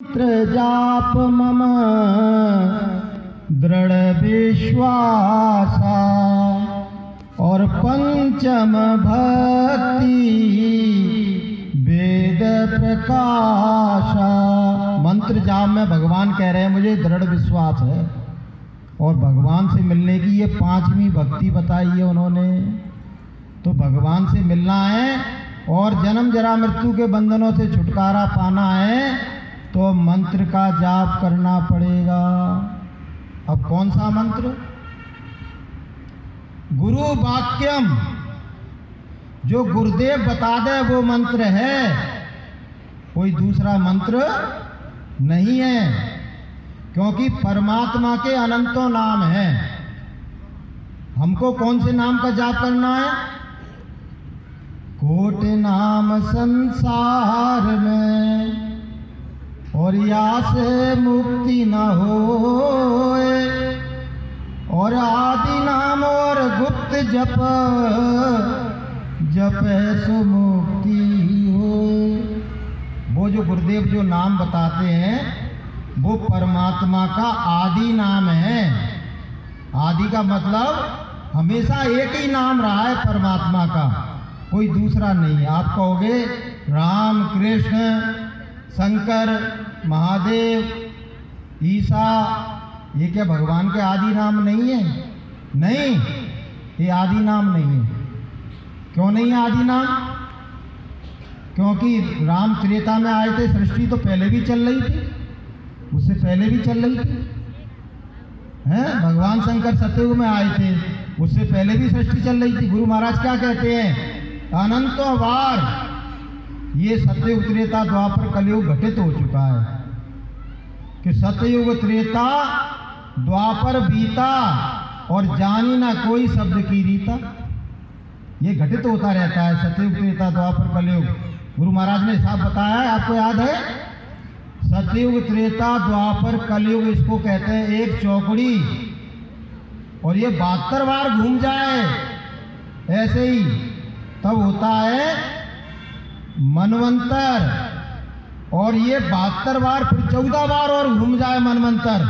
मंत्र जाप मम दृढ़ विश्वासा और पंचम भक्ति वेद प्रकाशा। मंत्र जाप में भगवान कह रहे हैं मुझे दृढ़ विश्वास है और भगवान से मिलने की ये पांचवी भक्ति बताई है उन्होंने। तो भगवान से मिलना है और जन्म जरा मृत्यु के बंधनों से छुटकारा पाना है तो मंत्र का जाप करना पड़ेगा। अब कौन सा मंत्र? गुरु वाक्यम, जो गुरुदेव बता दे वो मंत्र है, कोई दूसरा मंत्र नहीं है, क्योंकि परमात्मा के अनंतों नाम हैं। हमको कौन से नाम का जाप करना है? कोटि नाम संसार में और या से मुक्ति न होए, और आदि नाम और गुप्त जप जपे सो मुक्ति होए। वो जो गुरुदेव जो नाम बताते हैं वो परमात्मा का आदि नाम है। आदि का मतलब हमेशा एक ही नाम रहा है परमात्मा का, कोई दूसरा नहीं है। आप कहोगे राम कृष्ण शंकर महादेव ईसा, ये क्या भगवान के आदि नाम नहीं है? नहीं, ये आदि नाम नहीं है। क्यों नहीं है आदि नाम? क्योंकि राम त्रेता में आए थे, सृष्टि तो पहले भी चल रही थी, उससे पहले भी चल रही थी हैं। भगवान शंकर सतयुग में आए थे, उससे पहले भी सृष्टि चल रही थी। गुरु महाराज क्या कहते हैं? अनंतों बार ये सतयुग त्रेता द्वापर कलयुग घटित हो चुका है कि सतयुग त्रेता द्वापर बीता और जानी ना कोई शब्द की रीता। ये घटित होता रहता है सतयुग त्रेता द्वापर कलयुग। गुरु महाराज ने हिसाब बताया है, आपको याद है? सतयुग त्रेता द्वापर कलयुग इसको कहते हैं एक चौकड़ी, और ये 72 बार घूम जाए ऐसे ही तब होता है मनवंतर, और ये 72 बार फिर 14 बार और घूम जाए मनवंतर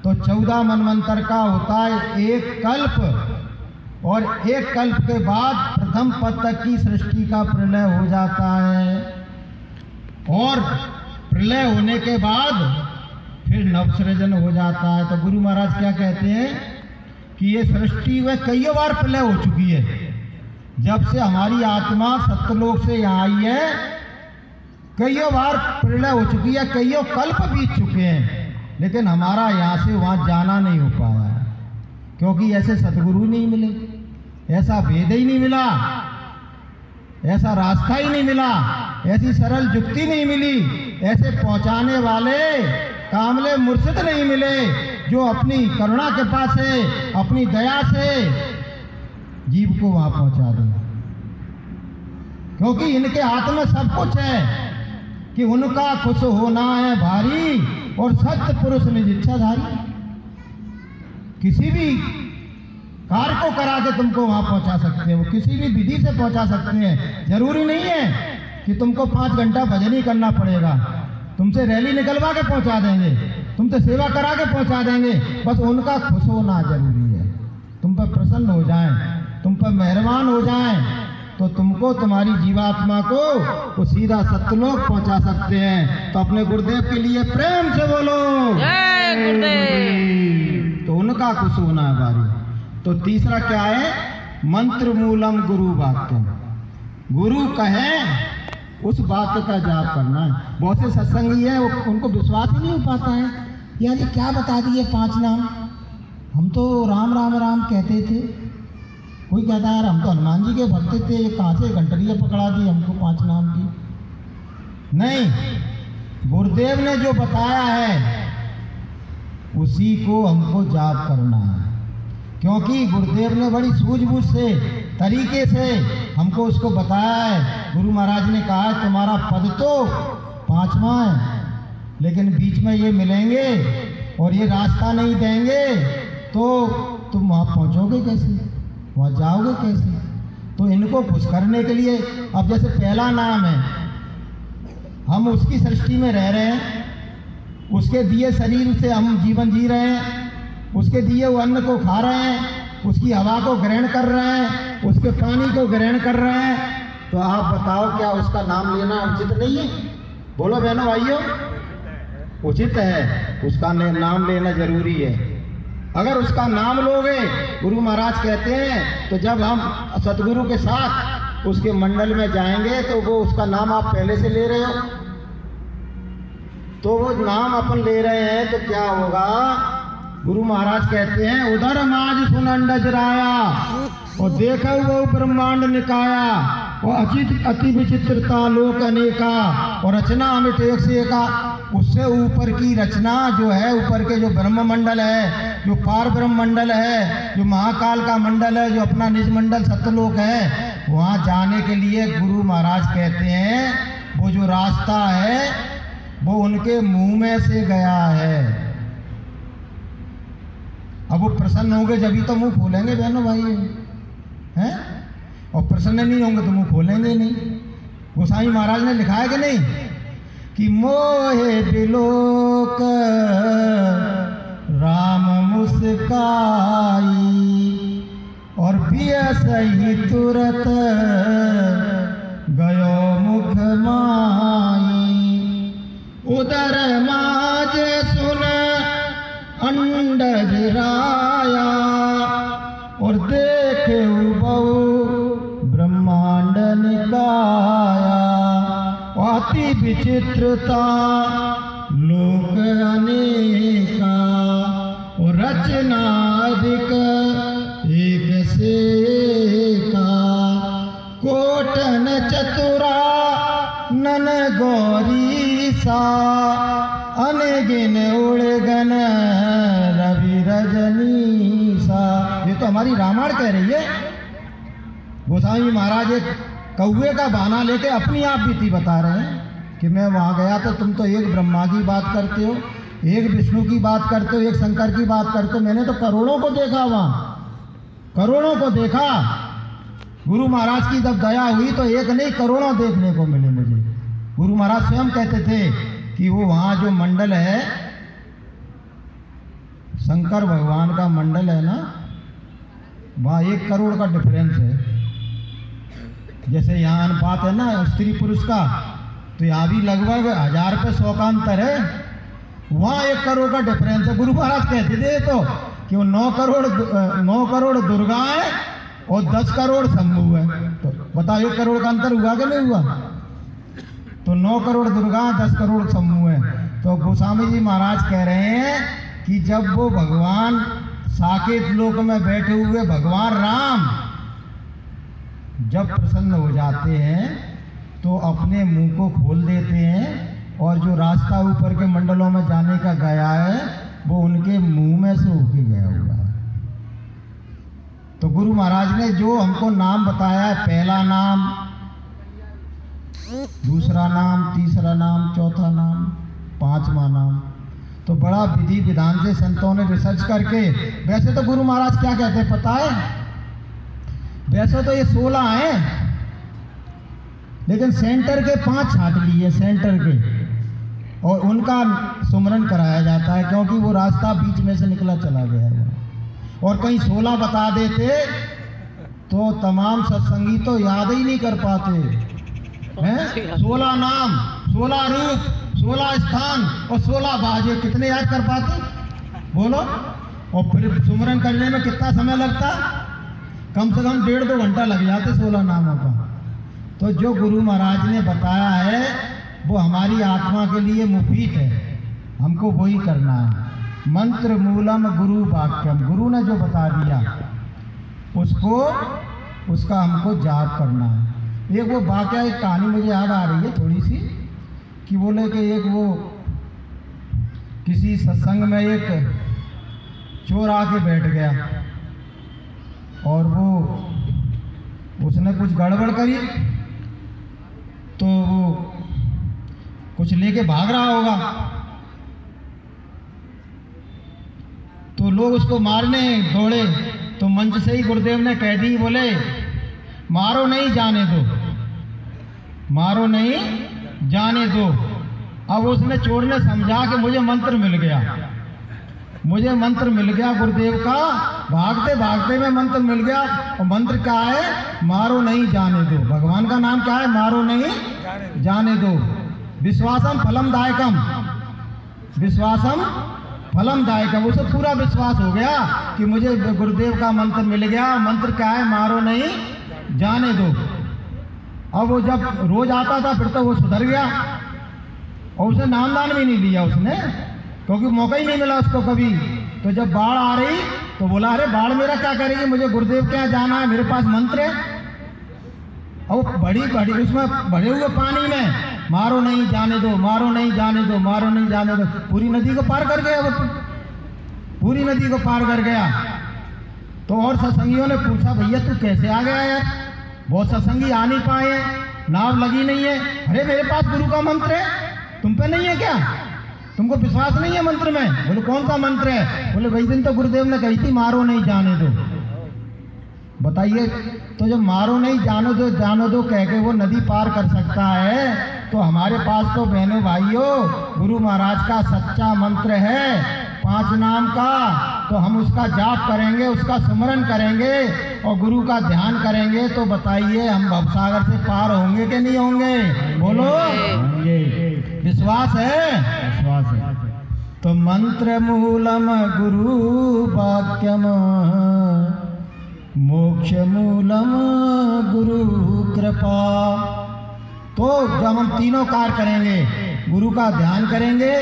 तो 14 मनवंतर का होता है एक कल्प, और एक कल्प के बाद प्रथम पद तक की सृष्टि का प्रलय हो जाता है, और प्रलय होने के बाद फिर नवसृजन हो जाता है। तो गुरु महाराज क्या कहते हैं कि ये सृष्टि में कई बार प्रलय हो चुकी है। जब से हमारी आत्मा सत्यलोक से यहाँ आई है कईयों बार प्रलय हो चुकी है, कईयों कल्प बीत चुके हैं, लेकिन हमारा यहाँ से वहाँ जाना नहीं हो पाया है, क्योंकि ऐसे सतगुरु नहीं मिले, ऐसा वेद ही नहीं मिला, ऐसा रास्ता ही नहीं मिला, ऐसी सरल युक्ति नहीं मिली, ऐसे पहुँचाने वाले कामले मुर्शिद नहीं मिले जो अपनी करुणा कृपा से अपनी दया से जीव को वहां पहुंचा दे। क्योंकि इनके हाथ में सब कुछ है कि उनका खुश होना है भारी और सत्य पुरुष निज इच्छाधारी। किसी भी कार्य को करा के तुमको वहां पहुंचा सकते हैं, वो किसी भी विधि से पहुंचा सकते हैं। जरूरी नहीं है कि तुमको 5 घंटा भजन ही करना पड़ेगा, तुमसे रैली निकलवा के पहुंचा देंगे, तुमसे सेवा करा के पहुंचा देंगे। बस उनका खुश होना जरूरी है, तुम पर प्रसन्न हो जाएं, तुम पर मेहरबान हो जाएं, तो तुमको तुम्हारी जीवात्मा को वो सीधा सत्यलोक पहुंचा सकते हैं। तो अपने गुरुदेव के लिए प्रेम से बोलो जय गुरुदेव। तो उनका खुश होना है बारी। तो तीसरा क्या है? मंत्र मूलम गुरु वाक्यम, गुरु कहे उस वाक्य का जाप करना है। बहुत से सत्संगी है उनको विश्वास ही नहीं हो पाता है, यार ये क्या बता दिए 5 नाम, हम तो राम राम राम कहते थे। कोई कहता है यार हम तो हनुमान जी के भक्त थे, ये कहाँ से घंटरियाँ पकड़ा दी हमको 5 नाम की। नहीं, गुरुदेव ने जो बताया है उसी को हमको जाप करना है, क्योंकि गुरुदेव ने बड़ी सूझबूझ से तरीके से हमको उसको बताया है। गुरु महाराज ने कहा है तुम्हारा पद तो 5वां है, लेकिन बीच में ये मिलेंगे और ये रास्ता नहीं देंगे तो तुम वहाँ पहुँचोगे कैसे, वहाँ जाओगे कैसे? तो इनको खुश करने के लिए अब जैसे पहला नाम है, हम उसकी सृष्टि में रह रहे हैं, उसके दिए शरीर से हम जीवन जी रहे हैं, उसके दिए वो अन्न को खा रहे हैं, उसकी हवा को ग्रहण कर रहे हैं, उसके पानी को ग्रहण कर रहे हैं, तो आप बताओ क्या उसका नाम लेना उचित नहीं है? बोलो बहनों भाइयों, उचित है, उसका नाम लेना जरूरी है। अगर उसका नाम लोगे, गुरु महाराज कहते हैं, तो जब हम सतगुरु के साथ उसके मंडल में जाएंगे तो वो उसका नाम आप पहले से ले रहे हो, तो वो नाम अपन ले रहे हैं तो क्या होगा? गुरु महाराज कहते हैं, उधर माज सुनंडज राया और देखा वो ब्रह्मांड निकाया और अति विचित्रता लोक अनेका और रचना अमित एक से एका। उससे ऊपर की रचना जो है, ऊपर के जो ब्रह्म मंडल है, जो पार ब्रह्म मंडल है, जो महाकाल का मंडल है, जो अपना निज मंडल सत्यलोक है, वहाँ जाने के लिए गुरु महाराज कहते हैं वो जो रास्ता है वो उनके मुंह में से गया है। अब वो प्रसन्न होंगे जब ही तो मुंह खोलेंगे बहनों भाई, हैं? और प्रसन्न नहीं होंगे तो मुंह खोलेंगे नहीं। गोसाई महाराज ने लिखा है कि नहीं कि मोहे बिलोक राम मुस्काई और बियस ही तुरत गयो मुख माई। उदर माज सुन अंडज राया और देखे बहु ब्रह्मांड निकाया। अति विचित्रता लोक अनेका और रचना अधिक एक से का। कोटन चतुरा नन गौरी सा अनगिन उड़गन रवि रजनी सा। ये तो हमारी रामायण कह रही है। गोसाई महाराज एक कौवे का बहाना लेके अपनी आप बीती बता रहे हैं कि मैं वहाँ गया तो तुम तो एक ब्रह्मा की बात करते हो, एक विष्णु की बात करते हो, एक शंकर की बात करते हो। मैंने तो करोड़ों को देखा वहाँ, करोड़ों को देखा। गुरु महाराज की जब दया हुई तो एक नहीं करोड़ों देखने को मिले मुझे। गुरु महाराज स्वयं कहते थे कि वो वहाँ जो मंडल है, शंकर भगवान का मंडल है ना, वहाँ 1 करोड़ का डिफरेंस है। जैसे यहाँ अनुपात है ना स्त्री पुरुष का, तो यहाँ भी लगभग 1000 पे 100 का अंतर है। वहाँ 1 करोड़ का डिफरेंस है। गुरु महाराज कहते थे तो कि वो 9 करोड़ दुर्गाएं और 10 करोड़ शंभू है। तो बताओ 1 करोड़ का अंतर हुआ कि नहीं हुआ? तो 9 करोड़ दुर्गा 10 करोड़ शंभू है। तो गोस्वामी जी महाराज कह रहे हैं कि जब वो भगवान साकेत लोक में बैठे हुए भगवान राम जब प्रसन्न हो जाते हैं तो अपने मुंह को खोल देते हैं और जो रास्ता ऊपर के मंडलों में जाने का गया है वो उनके मुंह में से होके गया हुआ है। तो गुरु महाराज ने जो हमको नाम बताया है, पहला नाम, दूसरा नाम, तीसरा नाम, चौथा नाम, 5वां नाम, तो बड़ा विधि विधान से संतों ने रिसर्च करके। वैसे तो गुरु महाराज क्या कहते हैं पता है? वैसे तो ये 16 हैं, लेकिन सेंटर के 5 छांट लिए सेंटर के, और उनका सुमरन कराया जाता है क्योंकि वो रास्ता बीच में से निकला चला गया है। और कहीं 16 बता देते तो तमाम सत्संगी तो याद ही नहीं कर पाते हैं। 16 नाम, 16 रूप, 16 स्थान और 16 बाजे कितने याद कर पाते? बोलो। और फिर सुमरन करने में कितना समय लगता? कम से कम 1.5-2 घंटा लग जाते 16 नामों का। तो जो गुरु महाराज ने बताया है वो हमारी आत्मा के लिए मुफीद है, हमको वही करना है। मंत्र मूलम गुरु वाक्यम, गुरु ने जो बता दिया उसका हमको जाप करना है। एक वो वाक्य, एक कहानी मुझे याद आ रही है थोड़ी सी, कि बोले कि एक वो किसी सत्संग में एक चोर आके बैठ गया और वो उसने कुछ गड़बड़ करी तो वो कुछ लेके भाग रहा होगा, तो लोग उसको मारने दौड़े। तो मंच से ही गुरुदेव ने कह दी, बोले मारो नहीं जाने दो, मारो नहीं जाने दो। अब उसने चोर ने समझा कि मुझे मंत्र मिल गया, मुझे मंत्र मिल गया गुरुदेव का, भागते भागते में मंत्र मिल गया। और मंत्र क्या है? मारो नहीं जाने दो। भगवान का नाम क्या है? मारो नहीं जाने दो। विश्वासम फलम दायकम, विश्वासम फलम दायकम। उसे पूरा विश्वास हो गया कि मुझे गुरुदेव का मंत्र मिल गया। मंत्र क्या है? मारो नहीं जाने दो। अब वो जब रोज आता था फिर तो वो सुधर गया, और उसे नामदान भी नहीं लिया उसने, क्योंकि मौका ही नहीं मिला उसको कभी। तो जब बाढ़ आ रही तो बोला अरे बाढ़ मेरा क्या करेगी, मुझे गुरुदेव के यहाँ जाना है, मेरे पास मंत्र है। और बड़ी बड़ी उसमें भरे हुए पानी में मारो नहीं जाने दो, मारो नहीं जाने दो, मारो नहीं जाने दो। पूरी नदी को पार कर गया वो, पूरी नदी को पार कर गया। तो और सत्संगियों ने पूछा भैया तू कैसे आ गया यार, बहुत सत्संगी आ नहीं पाए हैं, नाव लगी नहीं है। अरे मेरे पास गुरु का मंत्र है, तुम पे नहीं है क्या? तुमको विश्वास नहीं है मंत्र में? बोले कौन सा मंत्र है? बोले वही दिन तो गुरुदेव ने कही थी मारो नहीं जाने दो। बताइए, तो जब मारो नहीं जानो दो कह के वो नदी पार कर सकता है, तो हमारे पास तो बहनों भाइयों गुरु महाराज का सच्चा मंत्र है 5 नाम का। तो हम उसका जाप करेंगे, उसका स्मरण करेंगे और गुरु का ध्यान करेंगे, तो बताइए हम भवसागर से पार होंगे कि नहीं होंगे? बोलो, विश्वास है? विश्वास है। तो मंत्र मूलम गुरु वाक्यम, मोक्ष मूलम गुरु कृपा। तो जब हम तीनों कार्य करेंगे, गुरु का ध्यान करेंगे,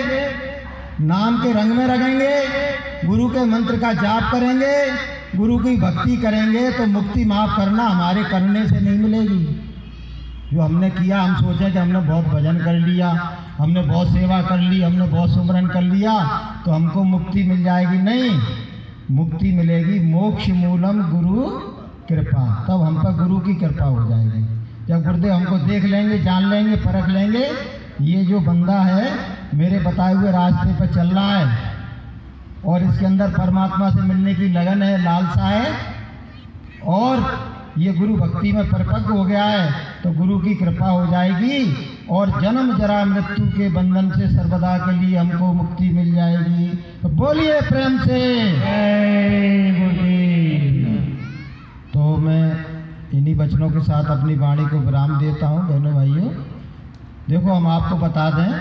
नाम के रंग में रहेंगे, गुरु के मंत्र का जाप करेंगे, गुरु की भक्ति करेंगे, तो मुक्ति माफ करना हमारे करने से नहीं मिलेगी। जो हमने किया, हम सोचे कि हमने बहुत भजन कर लिया, हमने बहुत सेवा कर ली, हमने बहुत सुमरन कर लिया, तो हमको मुक्ति मिल जाएगी। नहीं, मुक्ति मिलेगी मोक्ष मूलम गुरु कृपा। तब हम पर गुरु की कृपा हो जाएगी। जब गुरुदेव हमको देख लेंगे, जान लेंगे, परख लेंगे, ये जो बंदा है मेरे बताए हुए रास्ते पर चल रहा है और इसके अंदर परमात्मा से मिलने की लगन है, लालसा है, और ये गुरु भक्ति में परिपक्व हो गया है, तो गुरु की कृपा हो जाएगी और जन्म जरा मृत्यु के बंधन से सर्वदा के लिए हमको मुक्ति मिल जाएगी। तो बोलिए प्रेम से जय गुरुदेव। तो मैं इन्हीं वचनों के साथ अपनी वाणी को विराम देता हूँ। बहनों भाइयों, देखो हम आपको बता दें